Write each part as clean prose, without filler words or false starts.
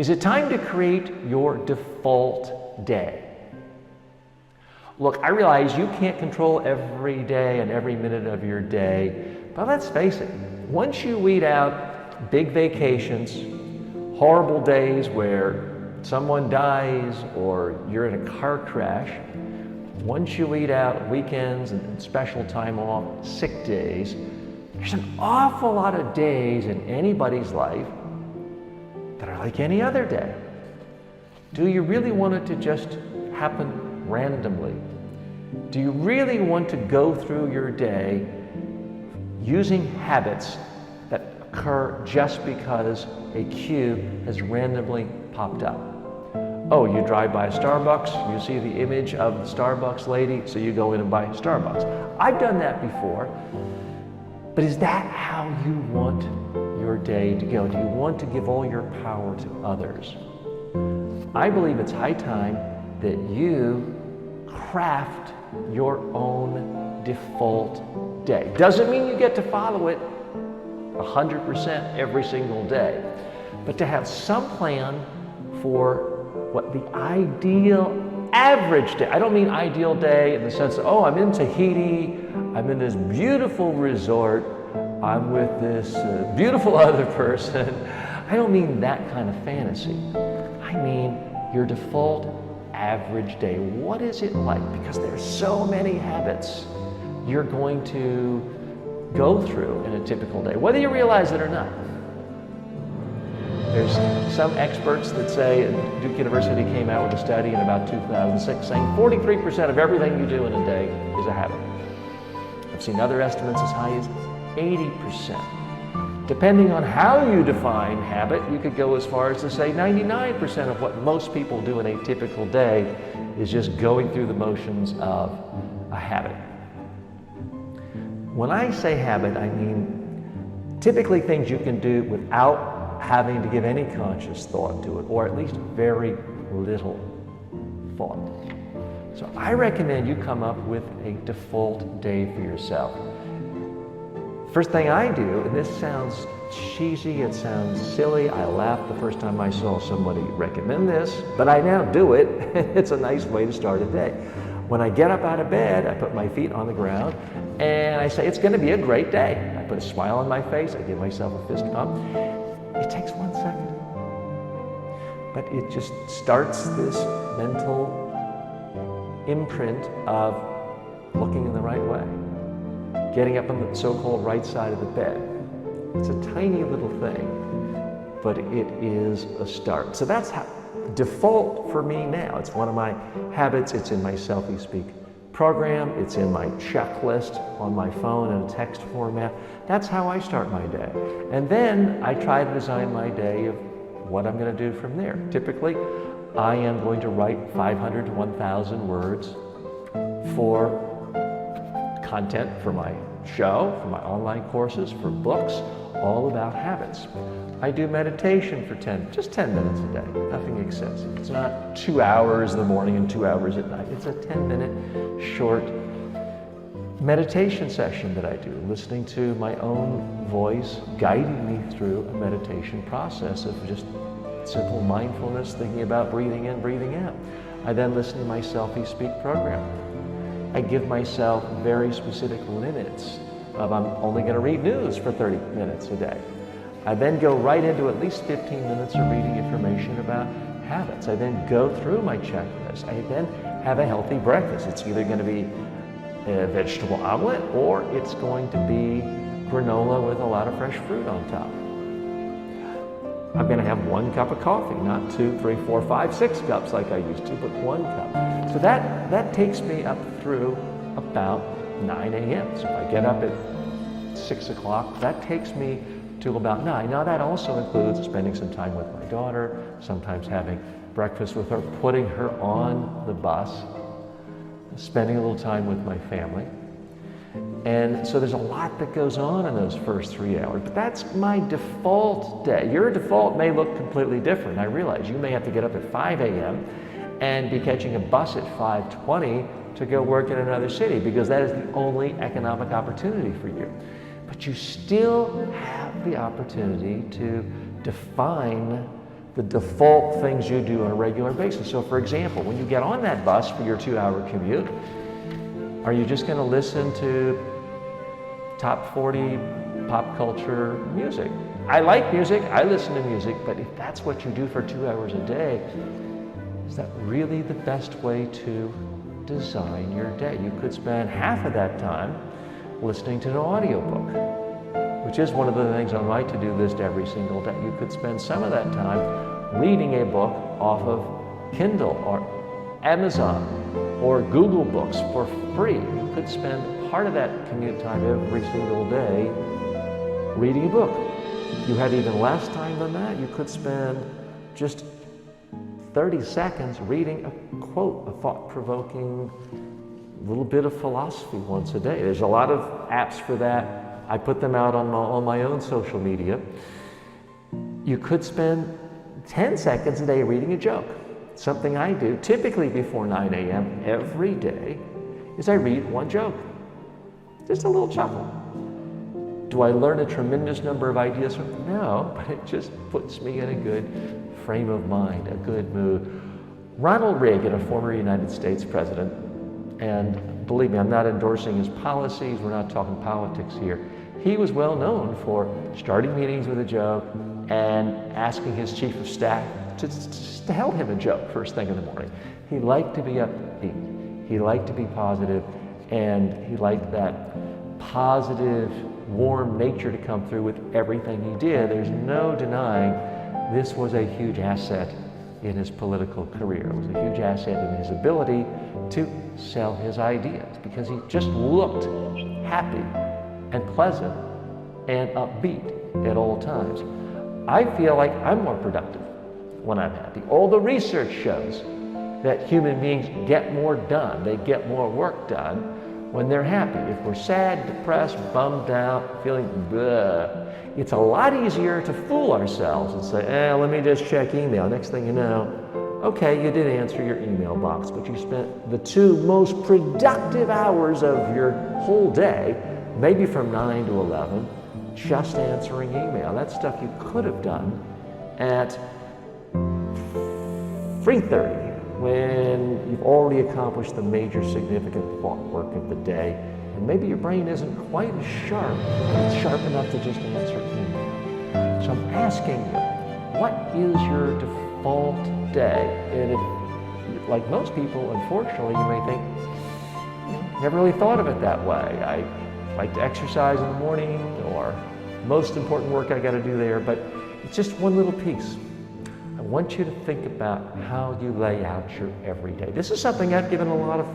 Is it time to create your default day? Look, I realize you can't control every day and every minute of your day, but let's face it, once you weed out big vacations, horrible days where someone dies or you're in a car crash, once you weed out weekends and special time off, sick days, there's an awful lot of days in anybody's life that are like any other day. Do you really want it to just happen randomly? Do you really want to go through your day using habits that occur just because a cue has randomly popped up? Oh, you drive by a Starbucks, you see the image of the Starbucks lady, so you go in and buy Starbucks. I've done that before, but is that how you want your day to go? Do you want to give all your power to others? I believe it's high time that you craft your own default day. Doesn't mean you get to follow it 100% every single day, but to have some plan for what the ideal average day, I don't mean ideal day in the sense of, oh, I'm in Tahiti, I'm in this beautiful resort, I'm with this beautiful other person. I don't mean that kind of fantasy. I mean your default average day. What is it like? Because there's so many habits you're going to go through in a typical day, whether you realize it or not. There's some experts that say, Duke University came out with a study in about 2006 saying 43% of everything you do in a day is a habit. I've seen other estimates as high as 80%. Depending on how you define habit, you could go as far as to say 99% of what most people do in a typical day is just going through the motions of a habit. When I say habit, I mean typically things you can do without having to give any conscious thought to it, or at least very little thought. So I recommend you come up with a default day for yourself. First thing I do, and this sounds cheesy, it sounds silly, I laughed the first time I saw somebody recommend this, but I now do it. It's a nice way to start a day. When I get up out of bed, I put my feet on the ground and I say, it's going to be a great day. I put a smile on my face, I give myself a fist pump. It takes 1 second, but it just starts this mental imprint of looking in the right way, getting up on the so-called right side of the bed. It's a tiny little thing, but it is a start. So that's how default for me now. It's one of my habits. It's in my Selfie Speak program. It's in my checklist on my phone in a text format. That's how I start my day. And then I try to design my day of what I'm going to do from there. Typically, I am going to write 500 to 1,000 words for content for my show, for my online courses, for books, all about habits. I do meditation for just 10 minutes a day, nothing excessive. It's not 2 hours in the morning and 2 hours at night. It's a 10-minute short meditation session that I do, listening to my own voice guiding me through a meditation process of just simple mindfulness, thinking about breathing in, breathing out. I then listen to my Selfie Speak program. I give myself very specific limits of I'm only going to read news for 30 minutes a day. I then go right into at least 15 minutes of reading information about habits. I then go through my checklist. I then have a healthy breakfast. It's either going to be a vegetable omelet or it's going to be granola with a lot of fresh fruit on top. I'm going to have 1 cup of coffee, not 2, 3, 4, 5, 6 cups like I used to, but 1 cup. So that takes me up through about 9 a.m. So if I get up at 6 o'clock, that takes me to about 9. Now that also includes spending some time with my daughter, sometimes having breakfast with her, putting her on the bus, spending a little time with my family. And so there's a lot that goes on in those first 3 hours, but that's my default day. Your default may look completely different. I realize you may have to get up at 5 a.m. and be catching a bus at 5:20 to go work in another city because that is the only economic opportunity for you. But you still have the opportunity to define the default things you do on a regular basis. So for example, when you get on that bus for your 2-hour commute, are you just going to listen to top 40 pop culture music? I like music, I listen to music, but if that's what you do for 2 hours a day, is that really the best way to design your day? You could spend half of that time listening to an audiobook, which is one of the things on my to-do list every single day. You could spend some of that time reading a book off of Kindle or Amazon or Google Books for free. You could spend part of that commute time every single day reading a book. If you had even less time than that, you could spend just 30 seconds reading a quote, a thought-provoking little bit of philosophy once a day. There's a lot of apps for that. I put them out on my own social media. You could spend 10 seconds a day reading a joke. Something I do typically before 9 a.m. every day is I read one joke. Just a little chuckle. Do I learn a tremendous number of ideas from it? No, but it just puts me in a good frame of mind, a good mood. Ronald Reagan, a former United States president, and believe me, I'm not endorsing his policies, we're not talking politics here. He was well known for starting meetings with a joke and asking his chief of staff to tell him a joke first thing in the morning. He liked to be upbeat, he liked to be positive, and he liked that positive, warm nature to come through with everything he did. There's no denying this was a huge asset in his political career. It was a huge asset in his ability to sell his ideas because he just looked happy and pleasant and upbeat at all times. I feel like I'm more productive when I'm happy. All the research shows that human beings get more done, they get more work done when they're happy. If we're sad, depressed, bummed out, feeling bleh, it's a lot easier to fool ourselves and say, let me just check email. Next thing you know, okay, you did answer your email box, but you spent the 2 most productive hours of your whole day, maybe from 9 to 11, just answering email. That's stuff you could have done at 3:30 when you've already accomplished the major significant thought work of the day, and maybe your brain isn't quite as sharp, but it's sharp enough to just answer email. So I'm asking you, what is your default day? And if, like most people, unfortunately, you may think, never really thought of it that way. I like to exercise in the morning, or most important work I got to do there, but it's just one little piece. I want you to think about how you lay out your everyday. This is something I've given a lot of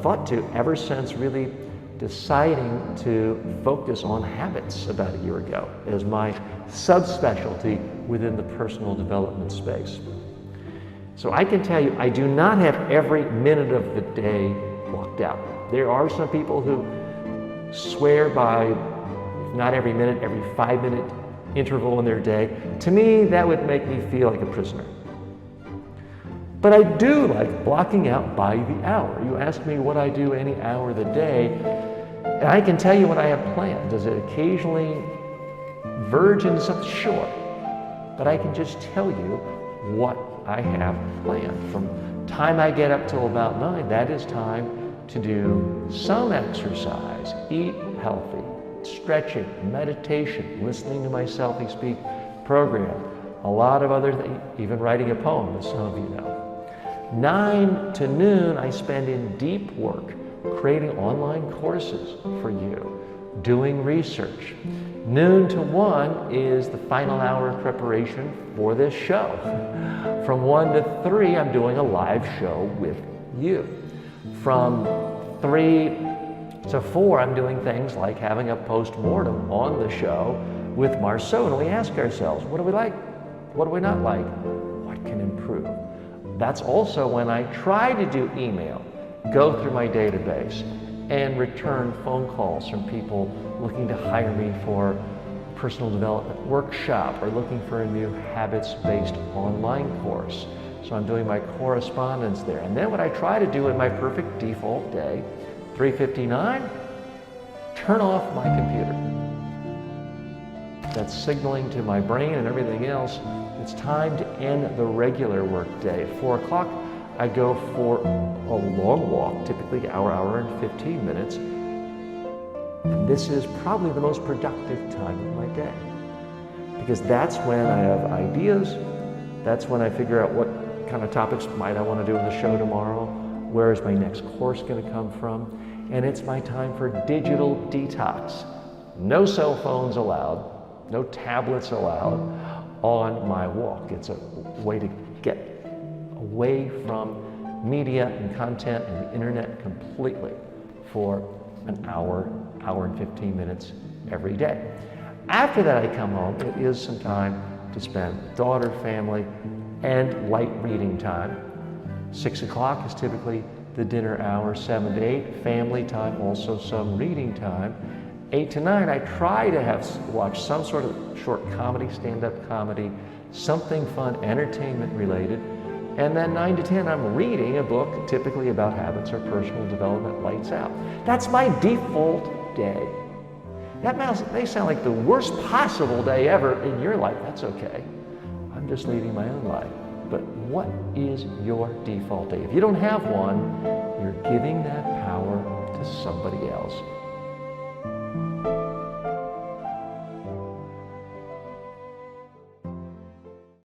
thought to ever since really deciding to focus on habits about a year ago as my subspecialty within the personal development space. So I can tell you, I do not have every minute of the day blocked out. There are some people who swear by, if not every minute, every 5-minute interval in their day. To me, that would make me feel like a prisoner. But I do like blocking out by the hour. You ask me what I do any hour of the day, and I can tell you what I have planned. Does it occasionally verge into something? Sure. But I can just tell you what I have planned. From time I get up till about 9, that is time to do some exercise, eat healthy, stretching, meditation, listening to my Selfie Speak program, a lot of other things, even writing a poem, as some of you know. 9 to noon, I spend in deep work, creating online courses for you, doing research. Noon to 1 is the final hour of preparation for this show. From 1 to 3, I'm doing a live show with you. From 3 to 4, I'm doing things like having a post-mortem on the show with Marceau, and we ask ourselves, what do we like? What do we not like? What can improve? That's also when I try to do email, go through my database, and return phone calls from people looking to hire me for a personal development workshop or looking for a new habits-based online course. So I'm doing my correspondence there. And then what I try to do in my perfect default day, 3:59, turn off my computer. that's signaling to my brain and everything else, it's time to end the regular work day. At 4 o'clock, I go for a long walk, typically hour and 15 minutes. And this is probably the most productive time of my day, because that's when I have ideas. That's when I figure out what kind of topics might I want to do in the show tomorrow. Where is my next course going to come from? And it's my time for digital detox. No cell phones allowed, no tablets allowed on my walk. It's a way to get away from media and content and the internet completely for an hour and 15 minutes every day. After that, I come home. It is some time to spend with daughter, family, and light reading time. 6 o'clock is typically the dinner hour. 7 to 8, family time, also some reading time. 8 to 9, I try to watch some sort of short comedy, stand-up comedy, something fun, entertainment related. And then 9 to 10, I'm reading a book, typically about habits or personal development, lights out. That's my default day. That may sound like the worst possible day ever in your life. That's okay. I'm just leading my own life. But what is your default day? If you don't have one, you're giving that power to somebody else.